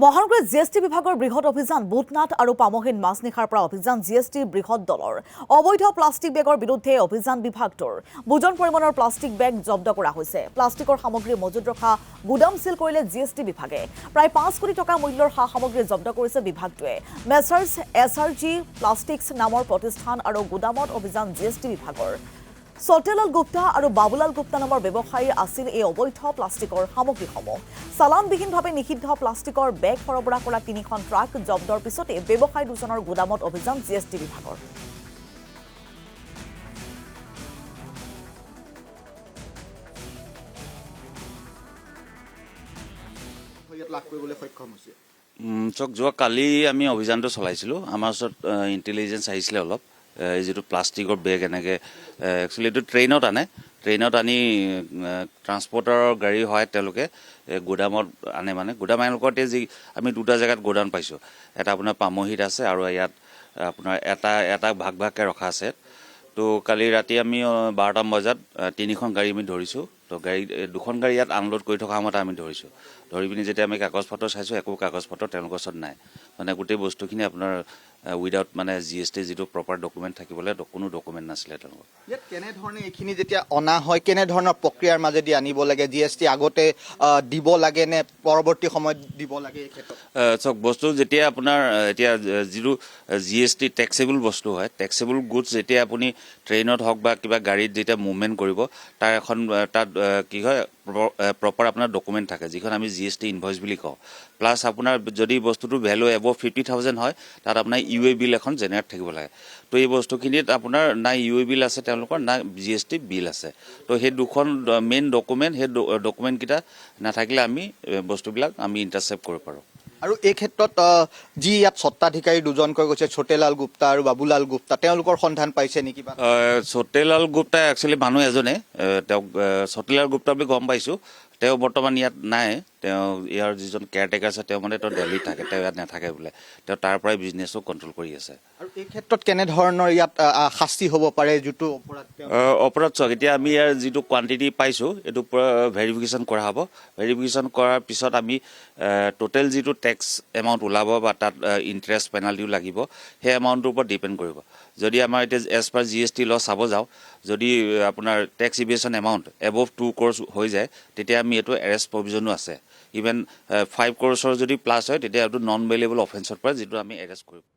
মহানগৰীত জিএছটি বিভাগৰ বৃহৎ অভিযান বুটনাথ আৰু পামহিন মাছনিশাৰ পৰা অভিযান জিএছটিৰ বৃহৎ দলৰ অবৈধ প্লাষ্টিক বেগৰ বিৰুদ্ধে অভিযান বিভাগটোৰ বুজন পৰিমাণৰ প্লাষ্টিক বেগ জব্দ কৰা হৈছে। প্লাষ্টিকৰ সামগ্ৰী মজুত ৰখা গুদাম সিল কৰিলে জিএছটি বিভাগে। প্ৰায় 5 কোটি টকা মূল্যৰ সামগ্ৰী জব্দ কৰিছে বিভাগটোৱে। মেচাৰ্ছ এছআৰজি প্লাষ্টিক্স নামৰ প্ৰতিষ্ঠান আৰু গুদামত অভিযান জিএছটি বিভাগৰ। সত্যলাল গুপ্তা আৰু বাবুলাল গুপ্তা নামৰ ব্যৱসায়ী আছিল এই অবৈধ প্লাষ্টিকৰ সামগ্ৰীসমূহ। চালানবিহীনভাৱে নিষিদ্ধ প্লাষ্টিকৰ বেগ সৰবৰাহ কৰা 3খন ট্ৰাক জব্দৰ পিছতে ব্যৱসায়ী দুজনৰ গুদামত অভিযান জিএছটি বিভাগৰ। যোৱা কালি আমি অভিযানটো চলাইছিলোঁ। আমাৰ ওচৰত ইণ্টেলিজেঞ্চ আহিছিলে অলপ এই যিটো প্লাষ্টিকৰ বেগ এনেকৈ একচুৱেলি এইটো ট্ৰেইনত আনি ট্ৰান্সপৰ্টাৰৰ গাড়ী হয় তেওঁলোকে গুদামত আনে গুদাম এওঁলোকৰ যি আমি দুটা জেগাত গোডাউন পাইছোঁ। এটা আপোনাৰ পামহিত আছে আৰু ইয়াত আপোনাৰ এটা ভাগকৈ ৰখা আছে। তো কালি ৰাতি আমি 12টা বজাত 3খন গাড়ী আমি ধৰিছোঁ। তো দুখন গাড়ী ইয়াত আনলোড কৰি থকা সময়ত আমি ধৰিছোঁ। ধৰি পিনি যেতিয়া আমি কাগজ পত্ৰ চাইছোঁ একো কাগজ পত্ৰ তেওঁলোকৰ ওচৰত নাই। গোটেই বস্তুখিনি আপোনাৰ উইদাউট জিএছটি যিটো প্ৰপাৰ ডকুমেণ্ট থাকিবলৈ কোনো ডকুমেণ্ট নাছিলে তেওঁলোকৰ। ইয়াত কেনেধৰণে এইখিনি যেতিয়া অনা হয় কেনেধৰণৰ প্ৰক্ৰিয়াৰ মাজেদি আনিব লাগে? জিএছটি আগতে দিব লাগে নে পৰৱৰ্তী সময়ত দিব লাগে এই ক্ষেত্ৰত? চাওক, বস্তু যেতিয়া আপোনাৰ এতিয়া যিটো জিএছটি টেক্সেবল বস্তু হয়, টেক্সেবল গুডছ যেতিয়া আপুনি ট্ৰেইনত হওক বা কিবা গাড়ীত যেতিয়া মুভমেণ্ট কৰিব তাত কি হয় প্ৰপাৰ আপোনাৰ ডকুমেণ্ট থাকে যিখন আমি জিএছটি ইনভইচ বুলি কওঁ। প্লাছ আপোনাৰ যদি বস্তুটো ভেলু এবভ 50,000 হয় তাত আপোনাৰ ইউ এ বিল এখন জেনেৰেট থাকিব লাগে। তো এই বস্তুখিনিত আপোনাৰ না ইউ এ বিল আছে তেওঁলোকৰ, না জিএছটি বিল আছে। তো সেই দুখন মেইন ডকুমেণ্ট, সেই ডকুমেণ্টকেইটা নাথাকিলে আমি বস্তুবিলাক আমি ইণ্টাৰচেপ্ট কৰিব পাৰোঁ। আৰু এই ক্ষেত্ৰত যি ইয়াত স্বত্বাধিকাৰী দুজনকৈ গৈছে, ছোটেলাল গুপ্তা আৰু বাবুলাল গুপ্তা, তেওঁলোকৰ সন্ধান পাইছে নেকি? ছোটেলাল গুপ্তা একচুৱেলি মানুহ এজনে, তেওঁক ছোটেলাল গুপ্তা বুলি গম পাইছোঁ। তেওঁ বৰ্তমান ইয়াত নাই। তেওঁ ইয়াৰ যিজন কেয়াৰটেকাৰ আছে তেওঁ তেওঁ দিল্লীত থাকে, তেওঁ ইয়াত নাথাকে বোলে। তেওঁ তাৰ পৰাই বিজনেছো কণ্ট্ৰল কৰি আছে। আৰু এই ক্ষেত্ৰত কেনেধৰণৰ ইয়াত শাস্তি হ'ব পাৰে যিটো অপৰাধ? চাওক, এতিয়া আমি ইয়াৰ যিটো কোৱান্টিটি পাইছোঁ এইটো পূৰা ভেৰিফিকেশ্যন কৰা হ'ব। ভেৰিফিকেশ্যন কৰাৰ পিছত আমি টোটেল যিটো টেক্স এমাউণ্ট ওলাব বা তাত ইণ্টাৰেষ্ট পেনাল্টিও লাগিব, সেই এমাউণ্টটোৰ ওপৰত ডিপেণ্ড কৰিব। যদি আমাৰ এতিয়া এজ পাৰ জিএছটি ল চাব যাওঁ, যদি আপোনাৰ টেক্স ইভিয়েশ্যন এমাউণ্ট এবভ 2 crores হৈ যায় তেতিয়া আমি এইটো এৰেষ্ট প্ৰভিজনো আছে। ইভেন 5 crores যদি প্লাছ হয় তেতিয়া এইটো নন বেইলেবল অফেন্সৰ পৰা যিটো আমি এৰেষ্ট কৰিম।